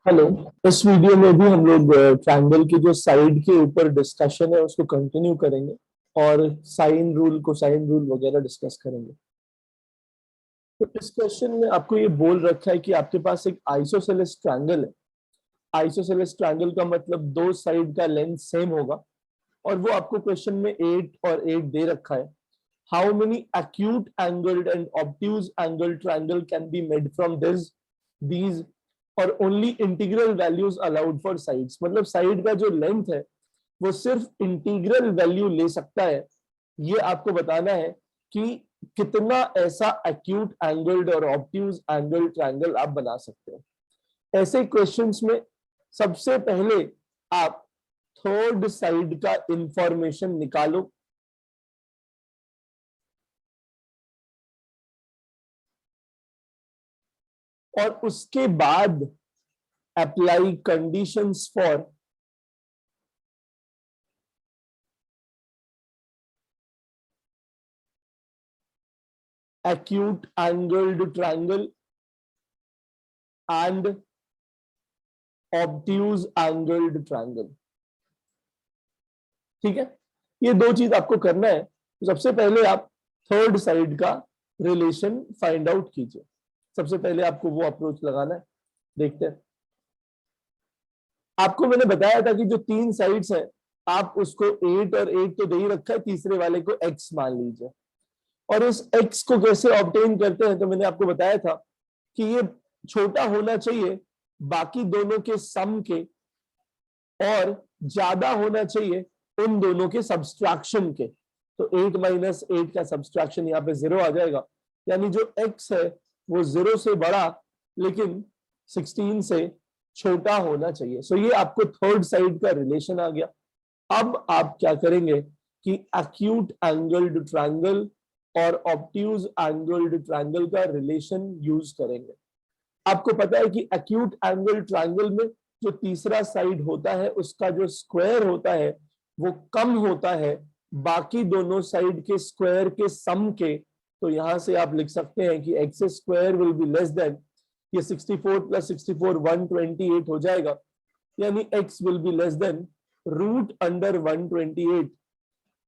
Hello. इस video में भी हम लोग ट्रायंगल की जो साइड के ऊपर डिस्कशन है उसको कंटिन्यू करेंगे और साइन रूल कोसाइन रूल वगैरह डिस्कस करेंगे। तो इस क्वेश्चन में आपको ये बोल रखा है कि आपके पास एक आइसोसेलेस ट्रायंगल है। आइसोसेलेस ट्रायंगल का मतलब दो साइड का लेंथ सेम होगा और वो आपको क्वेश्चन में 8 और 8 दे रखा है। How many acute angled and obtuse angled triangle can be made from this these और only integral values allowed for sides, मतलब साइड का जो लेंथ है वो सिर्फ इंटीग्रल वैल्यू ले सकता है। ये आपको बताना है कि कितना ऐसा एक्यूट एंगल्ड और ऑब्ट्यूज एंगल ट्रायंगल आप बना सकते हो। ऐसे क्वेश्चंस में सबसे पहले आप थर्ड साइड का इंफॉर्मेशन निकालो और उसके बाद apply conditions for acute angled triangle and obtuse angled triangle। ठीक है, ये दो चीज आपको करना है। तो सबसे पहले आप थर्ड साइड का रिलेशन फाइंड आउट कीजिए। सबसे पहले आपको वो अप्रोच लगाना है। देखते हैं, आपको मैंने बताया था कि जो तीन साइड्स हैं आप उसको 8 और 8 तो दे ही रखा है, तीसरे वाले को x मान लीजिए। और इस x को कैसे ऑब्टेन करते हैं, तो मैंने आपको बताया था कि ये छोटा होना चाहिए बाकी दोनों के सम के और ज्यादा होना चाहिए उन दोनों के सब्सट्रैक्शन के। तो 8 माइनस 8 का सब्सट्रैक्शन यहाँ पे 0 आ जाएगा, यानी जो x है वो 0 से बड़ा लेकिन 16 से छोटा होना चाहिए। सो ये आपको थर्ड साइड का रिलेशन आ गया। अब आप क्या करेंगे कि एक्यूट एंगल्ड ट्रायंगल और ऑब्ट्यूज एंगल्ड ट्रायंगल का रिलेशन यूज करेंगे। आपको पता है कि एक्यूट एंगल ट्रायंगल में जो तीसरा साइड होता है उसका जो स्क्वायर होता है वो कम होता है बाकी दोनों साइड के स्क्वायर के सम के। तो यहां से आप लिख सकते हैं कि x square will be less than, ये 64 प्लस 64 128 हो जाएगा, यानी x will be less than root under 128।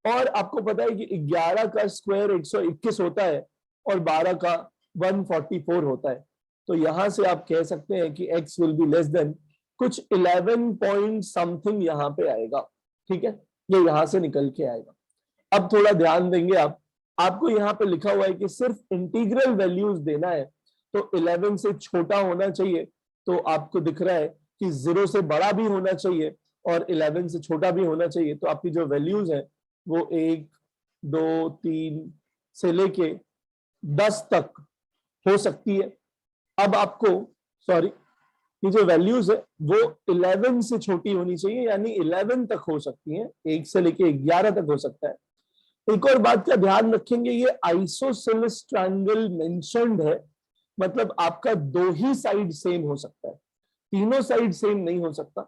और आपको पता है कि 11 का स्क्वायर 121 होता है और 12 का 144 होता है। तो यहां से आप कह सकते हैं कि x will be less then कुछ 11 पॉइंट समथिंग यहां पे आएगा। ठीक है, ये यहां से निकल के आएगा। अब थोड़ा ध्यान देंगे आप, आपको यहाँ पे लिखा हुआ है कि सिर्फ इंटीग्रल वैल्यूज देना है, तो 11 से छोटा होना चाहिए। तो आपको दिख रहा है कि 0 से बड़ा भी होना चाहिए और 11 से छोटा भी होना चाहिए। तो आपकी जो वैल्यूज है वो 1 2 3 से लेके 10 तक हो सकती है। अब आपको सॉरी, ये जो वैल्यूज है वो 11 से छोटी होनी चाहिए, यानी 11 तक हो सकती है, 1 से लेके 11 तक हो सकता है। एक और बात का ध्यान रखेंगे, ये आइसोसेलेस ट्रायंगल मेंशन्ड है, मतलब आपका दो ही साइड सेम हो सकता है, तीनों साइड सेम नहीं हो सकता।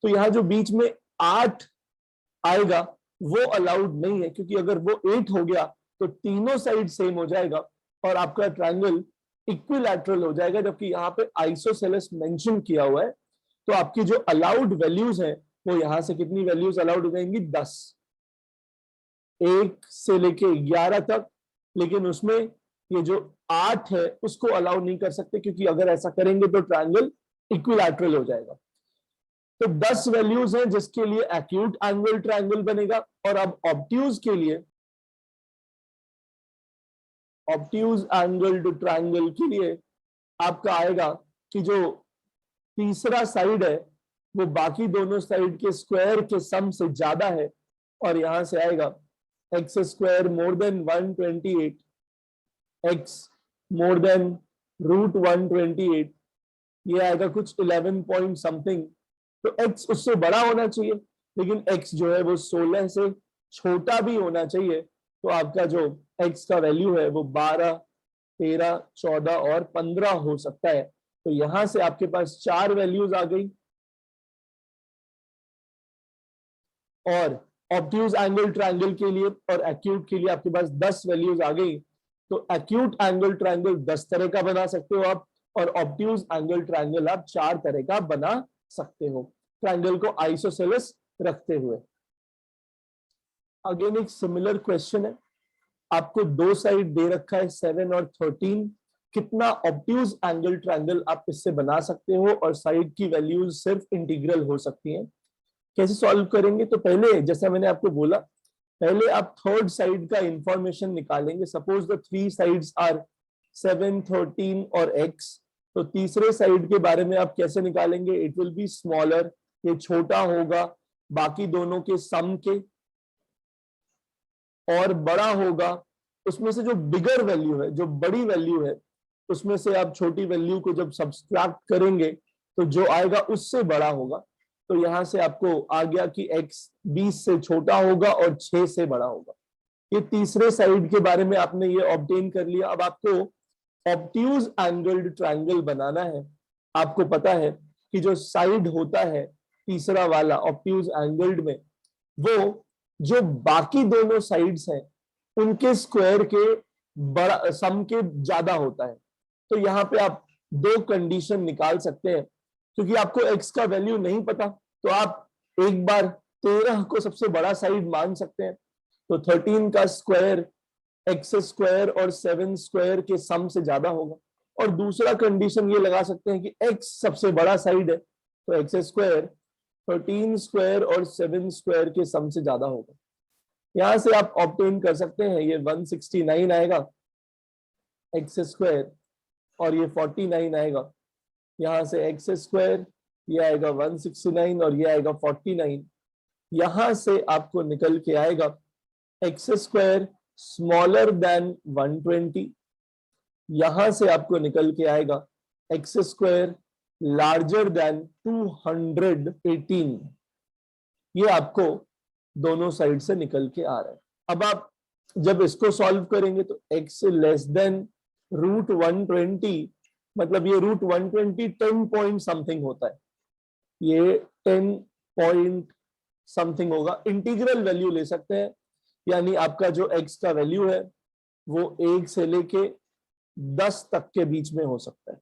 तो यहाँ जो बीच में 8 आएगा वो अलाउड नहीं है, क्योंकि अगर वो 8 हो गया तो तीनों साइड सेम हो जाएगा और आपका ट्रायंगल इक्विलैटरल हो जाएगा, जबकि यहाँ पे आइसोसेलेस मेंशन किया हुआ है। तो आपकी जो अलाउड वैल्यूज है वो यहां से कितनी वैल्यूज अलाउड हो जाएंगी, 10, 1 से लेके 11 तक। लेकिन उसमें ये जो 8 है उसको अलाउ नहीं कर सकते, क्योंकि अगर ऐसा करेंगे तो ट्रायंगल इक्विलैटरल हो जाएगा। तो 10 वैल्यूज हैं जिसके लिए एक्यूट एंगल ट्रायंगल बनेगा। और अब ऑब्ट्यूज के लिए, ऑब्ट्यूज एंगल्ड ट्रायंगल के लिए आपका आएगा कि जो तीसरा साइड है वो बाकी दोनों साइड के स्क्वायर के सम से ज्यादा है, और यहां से आएगा x square more than 128, x more than root 128, ये आएगा कुछ 11 पॉइंट समथिंग। तो x उससे बड़ा होना चाहिए, लेकिन x जो है वो 16 से छोटा भी होना चाहिए। तो आपका जो x का वैल्यू है वो 12, 13, 14 और 15 हो सकता है। तो यहां से आपके पास 4 वैल्यूज आ गई। और ऑब्ट्यूज एंगल ट्रायंगल के लिए और एक्यूट के लिए आपके पास 10 वैल्यूज आ गई। तो एक्यूट एंगल ट्रायंगल 10 तरह का बना सकते हो आप, और ऑब्ट्यूज एंगल ट्रायंगल आप 4 तरह का बना सकते हो ट्रायंगल को आइसोसेलेस रखते हुए। अगेन एक सिमिलर क्वेश्चन है, आपको दो साइड दे रखा है 7 और 13, कितना ऑब्ट्यूज एंगल ट्रायंगल आप इससे बना सकते हो और साइड की वैल्यूज सिर्फ इंटीग्रल हो सकती हैं। कैसे सॉल्व करेंगे? तो पहले जैसा मैंने आपको बोला, पहले आप थर्ड साइड का इंफॉर्मेशन निकालेंगे। सपोज द 3 साइड्स आर 7, 13 और x, तो तीसरे साइड के बारे में आप कैसे निकालेंगे? इट विल बी स्मॉलर, ये छोटा होगा बाकी दोनों के सम के, और बड़ा होगा उसमें से जो बिगर वैल्यू है, जो बड़ी वैल्यू है, उसमें से आप छोटी वैल्यू को जब सब्सट्रैक्ट करेंगे तो जो आएगा उससे बड़ा होगा। तो यहां से आपको आ गया कि x 20 से छोटा होगा और 6 से बड़ा होगा। ये तीसरे साइड के बारे में आपने ये ऑब्टेन कर लिया। अब आपको ऑब्ट्यूज एंगल्ड ट्रायंगल बनाना है। आपको पता है कि जो साइड होता है तीसरा वाला ऑब्ट्यूज एंगल्ड में, वो जो बाकी दोनों साइड्स हैं उनके स्क्वायर के बड़ा सम के ज्यादा होता है। तो यहाँ पे आप दो कंडीशन निकाल सकते हैं। क्योंकि आपको x का वैल्यू नहीं पता तो आप एक बार 13 को सबसे बड़ा साइड मान सकते हैं। तो 13 का स्क्वायर x स्क्वायर और 7 स्क्वायर के सम से ज्यादा होगा। और दूसरा कंडीशन ये लगा सकते हैं कि x सबसे बड़ा साइड है तो x स्क्वायर 13 स्क्वायर और 7 स्क्वायर के सम से ज्यादा होगा। यहां से आप ऑब्टेन कर सकते हैं, ये 169 आएगा x स्क्वायर और ये 49 आएगा। यहां से x स्क्वायर ये आएगा 169 और ये आएगा 49। यहां से आपको निकल के आएगा x स्क्वायर स्मॉलर देन 120। यहां से आपको निकल के आएगा x स्क्वायर लार्जर देन 218। ये आपको दोनों साइड से निकल के आ रहा है। अब आप जब इसको सॉल्व करेंगे तो x लेस देन रूट 120, मतलब ये रूट 120 10 पॉइंट समथिंग होता है, ये 10 पॉइंट समथिंग होगा। इंटीग्रल वैल्यू ले सकते हैं, यानी आपका जो x का वैल्यू है वो 1 से लेके 10 तक के बीच में हो सकता है।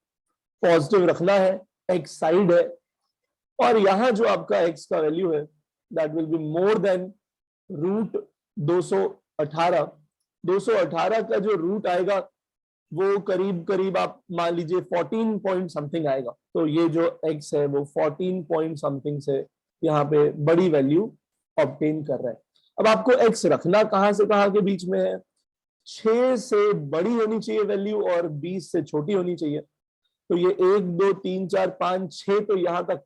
पॉजिटिव रखना है, x साइड है, और यहां जो आपका x का वैल्यू है that will be more than root 218। 218 का जो रूट आएगा वो करीब करीब आप मान लीजिए 14 पॉइंट समथिंग आएगा। तो ये जो x है वो 14 पॉइंट समथिंग से यहाँ पे बड़ी वैल्यू ऑब्टेन कर रहा है। अब आपको x रखना कहां से कहां के बीच में है? 6 से बड़ी होनी चाहिए वैल्यू और 20 से छोटी होनी चाहिए। तो ये 1 2 3 4 5 6 तो यहां तक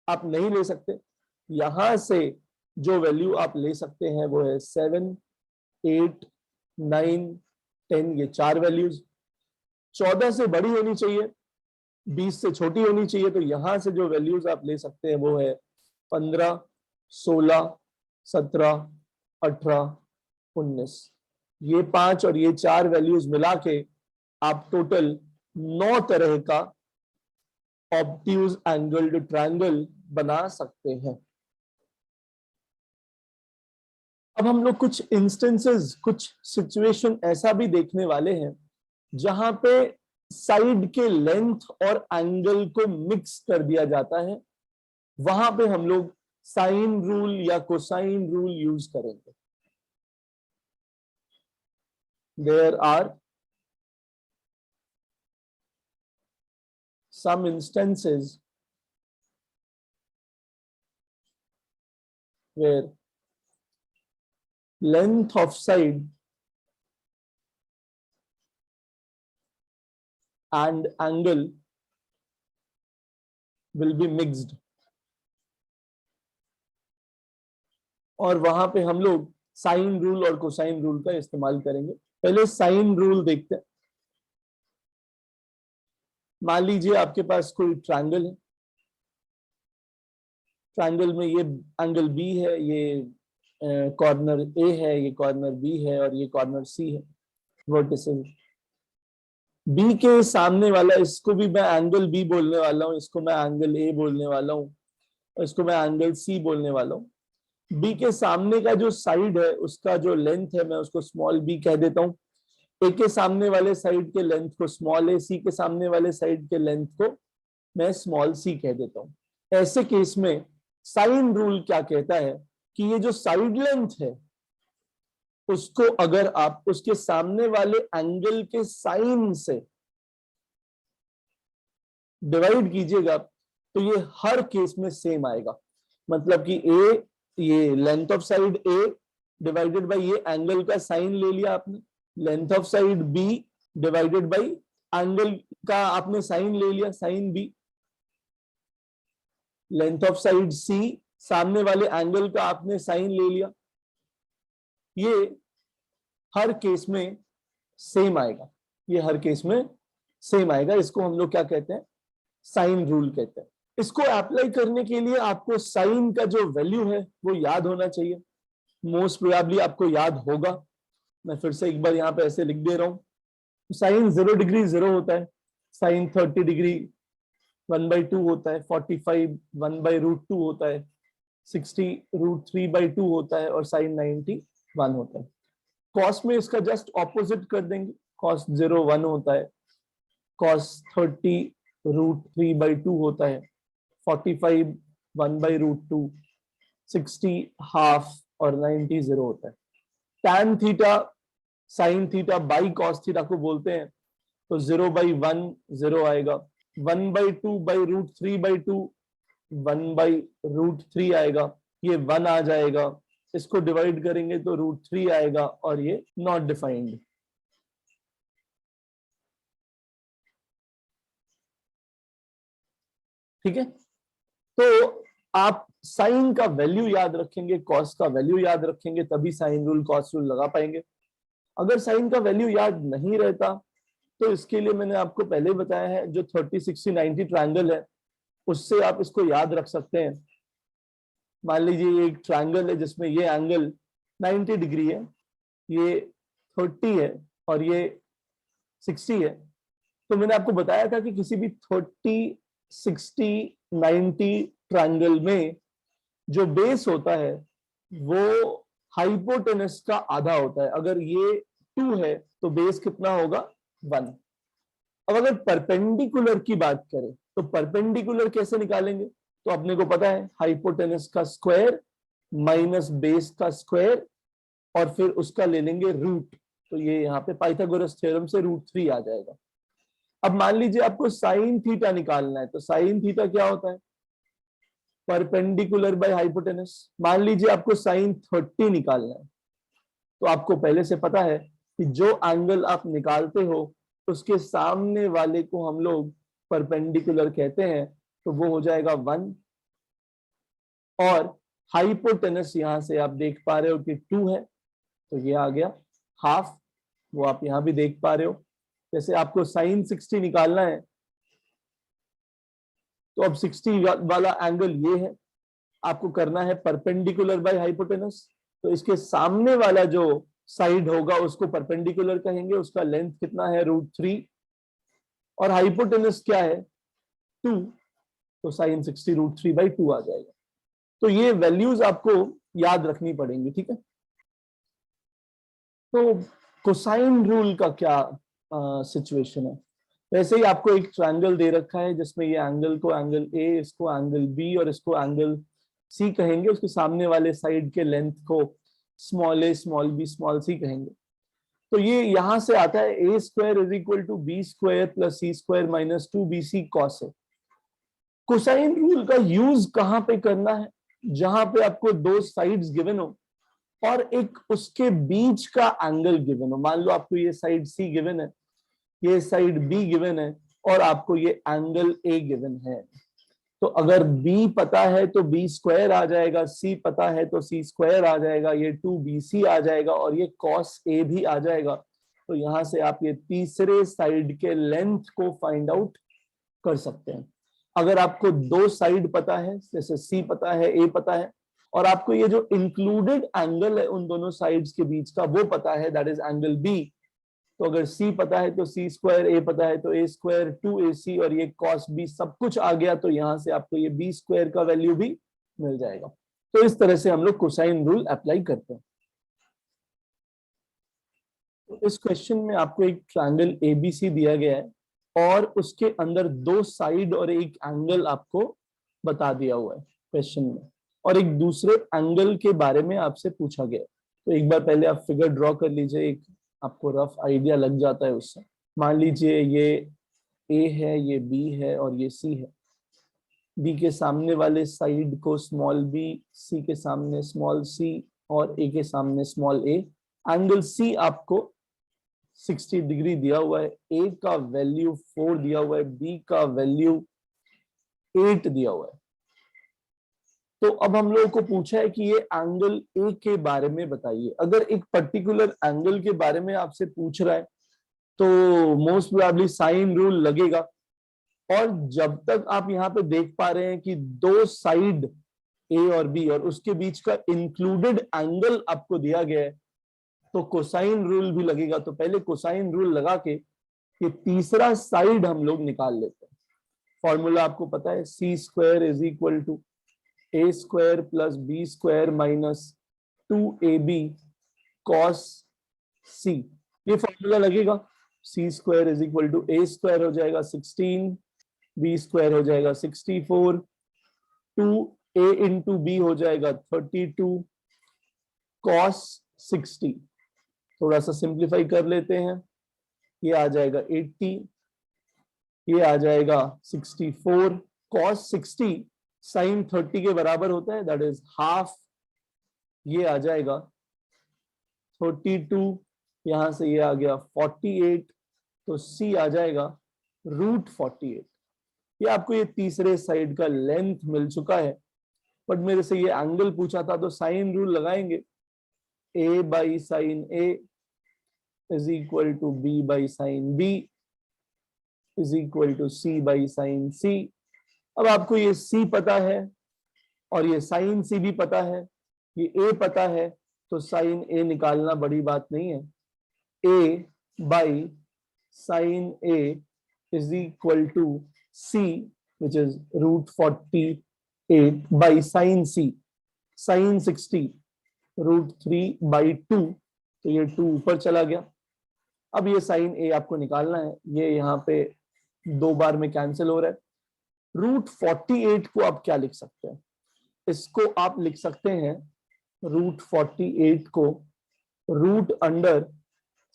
आप नहीं ले सकते। यहां से जो वैल्यू आप ले सकते हैं वो है 7 8 9 10, ये 4 वैल्यूज। 14 से बड़ी होनी चाहिए, 20 से छोटी होनी चाहिए। तो यहां से जो वैल्यूज आप ले सकते हैं वो है 15 16 17 18 19। ये 5 और ये 4 वैल्यूज मिला के आप टोटल 9 तरह का ऑब्ट्यूज एंगल्ड ट्रायंगल बना सकते हैं। अब हम लोग कुछ इंस्टेंसेस, कुछ सिचुएशन ऐसा भी देखने वाले हैं जहां पे साइड के लेंथ और एंगल को मिक्स कर दिया जाता है। वहां पे हम लोग साइन रूल या कोसाइन रूल यूज करेंगे। There are some instances where length of side and angle will be mixed, और वहां पे हम लोग साइन रूल और कोसाइन रूल का इस्तेमाल करेंगे। पहले साइन रूल देखते हैं। मान लीजिए आपके पास कोई ट्रायंगल है, ट्रायंगल में ये एंगल बी है, ये कॉर्नर ए है, ये कॉर्नर बी है और ये कॉर्नर सी है। वर्टिसेस बी के सामने वाला, इसको भी मैं एंगल बी बोलने वाला हूँ, इसको मैं एंगल ए बोलने वाला हूँ, और इसको मैं एंगल सी बोलने वाला हूँ। बी के सामने का जो साइड है उसका जो लेंथ है मैं उसको स्मॉल बी कह देता हूँ। ए के सामने वाले साइड के लेंथ को स्मॉल ए, सी के सामने वाले साइड के लेंथ को मैं स्मॉल सी कह देता हूं। ऐसे केस में साइन रूल क्या कहता है कि ये जो साइड लेंथ है उसको अगर आप उसके सामने वाले एंगल के साइन से डिवाइड कीजिएगा तो ये हर केस में सेम आएगा। मतलब कि ए, ये length of side A divided by ये एंगल का साइन ले लिया आपने, length of side B divided by angle का आपने साइन ले लिया, sine B, length of side C सामने वाले एंगल का आपने साइन ले लिया। ये हर केस में सेम आएगा, ये हर केस में सेम आएगा। इसको हम लोग क्या कहते हैं, साइन रूल कहते हैं। इसको अप्लाई करने के लिए आपको साइन का जो वैल्यू है वो याद होना चाहिए। मोस्ट प्रोबेबली आपको याद होगा, मैं फिर से एक बार यहाँ पे ऐसे लिख दे रहा हूं। साइन 0 डिग्री 0 होता है, साइन 30 डिग्री 1/2 होता है, 45 1/√2 होता है, 60 √3/2 होता है और साइन 90 1 होता है। कॉस में इसका जस्ट ऑपोजिट कर देंगे, कॉस 0 1 होता है, कॉस 30 √3/2 होता है, 45 1/√2, 60 हाफ और 90 0 होता है। Tan theta sine theta by cos theta को बोलते हैं, तो 0/1 0 आएगा, 1/2/√3/2 1/√3 आएगा, ये 1 आ जाएगा, इसको डिवाइड करेंगे तो √3 आएगा और ये नॉट डिफाइंड। ठीक है, तो आप साइन का वैल्यू याद रखेंगे, कॉस का वैल्यू याद रखेंगे, तभी साइन रूल कॉस रूल लगा पाएंगे। अगर साइन का वैल्यू याद नहीं रहता तो इसके लिए मैंने आपको पहले बताया है, जो 30 60 90 ट्रायंगल है उससे आप इसको याद रख सकते हैं। मान लीजिए एक ट्रायंगल है जिसमें ये एंगल 90 डिग्री है, ये 30 है और ये 60 है। तो मैंने आपको बताया था कि किसी भी 30 60 90 ट्रायंगल में जो बेस होता है वो हाइपोटेनस का आधा होता है। अगर ये 2 है तो बेस कितना होगा, 1। अब अगर परपेंडिकुलर की बात करें तो परपेंडिकुलर कैसे निकालेंगे, तो अपने को पता है हाइपोटेनस का स्क्वायर माइनस बेस का स्क्वायर और फिर उसका ले लेंगे रूट। तो ये यहाँ पे पाइथागोरस थ्योरम से √3 आ जाएगा। अब मान लीजिए आपको साइन थीटा निकालना है, तो साइन थीटा क्या होता है, परपेंडिकुलर बाय हाइपोटेनस। मान लीजिए आपको साइन 30 निकालना है, तो आपको पहले से पता है कि जो एंगल आप निकालते हो उसके सामने वाले को हम लोग परपेंडिकुलर कहते हैं, तो वो हो जाएगा 1। और हाइपोटेनस यहां से आप देख पा रहे हो कि 2 है, तो ये आ गया हाफ, वो आप यहां भी देख पा रहे हो। जैसे आपको साइन 60 निकालना है, तो अब 60 वाला एंगल ये है, आपको करना है परपेंडिकुलर बाय हाइपोटेनस। तो इसके सामने वाला जो साइड होगा उसको परपेंडिकुलर कहेंगे, उसका लेंथ कितना है, √3, और हाइपोटेनस क्या है, 2, तो साइन 60 √3/2 आ जाएगा। तो ये वैल्यूज आपको याद रखनी पड़ेंगी। ठीक है, तो कोसाइन रूल का क्या सिचुएशन है। वैसे ही आपको एक ट्रायंगल दे रखा है जिसमें ये एंगल को एंगल ए, इसको एंगल बी और इसको एंगल सी कहेंगे, उसके सामने वाले साइड के लेंथ को स्मॉल ए स्मॉल बी स्मॉल सी कहेंगे। तो ये यहां से आता है a² = b² + c² - 2bc cos है। कोसाइन रूल का यूज कहां पे करना है, जहां पे आपको दो साइड्स गिवन हो और एक उसके बीच का एंगल गिवन हो। मान लो आपको ये साइड सी गिवन है, ये साइड बी गिवन है और आपको ये एंगल ए गिवन है। तो अगर b पता है तो b² आ जाएगा, c पता है तो c² आ जाएगा, ये 2bc आ जाएगा और ये cos a भी आ जाएगा। तो यहां से आप ये तीसरे साइड के लेंथ को फाइंड आउट कर सकते हैं। अगर आपको दो साइड पता है, जैसे c पता है, a पता है, और आपको ये जो इंक्लूडेड एंगल है उन दोनों साइड्स के बीच का वो पता है, दैट इज एंगल b, तो अगर c पता है तो c², a पता है तो a², 2ac और ये cos b सब कुछ आ गया, तो यहां से आपको ये b² का वैल्यू भी मिल जाएगा। तो इस तरह से हम लोग कोसाइन रूल अप्लाई करते हैं। इस क्वेश्चन में आपको एक ट्रायंगल एबीसी दिया गया है और उसके अंदर दो साइड और एक एंगल आपको बता दिया हुआ है क्वेश्चन में, और एक दूसरे एंगल के बारे में आपसे पूछा गया है। तो एक बार पहले आप फिगर ड्रॉ कर लीजिए, एक आपको रफ आइडिया लग जाता है उससे। मान लीजिए ये ए है, ये बी है और ये सी है। बी के सामने वाले साइड को स्मॉल बी, सी के सामने स्मॉल सी और ए के सामने स्मॉल ए। एंगल सी आपको 60 डिग्री दिया हुआ है, ए का वैल्यू 4 दिया हुआ है, बी का वैल्यू 8 दिया हुआ है। तो अब हम लोगों को पूछा है कि ये एंगल ए के बारे में बताइए। अगर एक पर्टिकुलर एंगल के बारे में आपसे पूछ रहा है तो मोस्ट प्रोबेबली साइन रूल लगेगा। और जब तक आप यहाँ पे देख पा रहे हैं कि दो साइड ए और बी और उसके बीच का इंक्लूडेड एंगल आपको दिया गया है, तो कोसाइन रूल भी लगेगा। तो पहले कोसाइन रूल लगा के ये तीसरा साइड हम लोग निकाल लेते हैं। फॉर्मूला आपको पता है, C square is equal to A square plus B square minus 2ab cos C. ये फॉर्मूला लगेगा। C square is equal to A square हो जाएगा 16, बी स्क्वायर हो जाएगा 64, 2a इंटू बी हो जाएगा 32 कॉस 60। थोड़ा सा सिंप्लीफाई कर लेते हैं, ये आ जाएगा 80, ये आ जाएगा 64 कॉस 60 साइन 30 के बराबर होता है, दैट इज हाफ। ये आ जाएगा 32, यहां से ये आ गया 48, तो सी आ जाएगा √48। ये आपको ये तीसरे साइड का लेंथ मिल चुका है। बट मेरे से ये एंगल पूछा था तो साइन रूल लगाएंगे, a by sine a is equal to b by sine b is equal to c by sine c। अब आपको ये c पता है और ये साइन c भी पता है, ये a पता है, तो साइन a निकालना बड़ी बात नहीं है। a by sine a is equal to c which is √48 by sine c, sine 60 √3/2, तो ये 2 ऊपर चला गया। अब ये साइन a आपको निकालना है, ये यहाँ पे 2 बार में कैंसिल हो रहा है। √48 को आप क्या लिख सकते हैं? इसको आप लिख सकते हैं √48 को रूट अंडर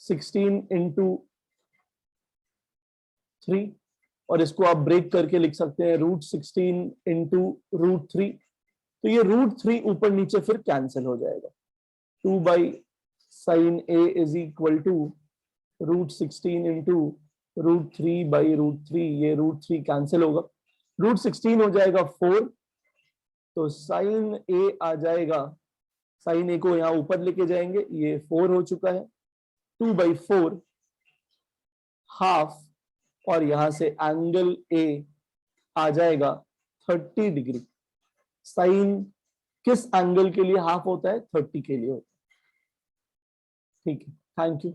16 इंटू 3, और इसको आप ब्रेक करके लिख सकते हैं √16 इंटू √3। तो ये √3 ऊपर नीचे फिर कैंसिल हो जाएगा। 2 by sine a is equal to √16 into √3/√3, ये √3 कैंसिल होगा, √16 हो जाएगा 4, तो साइन a आ जाएगा, साइन a को यहाँ ऊपर लेके जाएंगे, ये 4 हो चुका है, 2/4 हाफ, और यहां से एंगल a आ जाएगा 30 डिग्री। साइन किस एंगल के लिए हाफ होता है? 30 के लिए होता है। ठीक है, थैंक यू।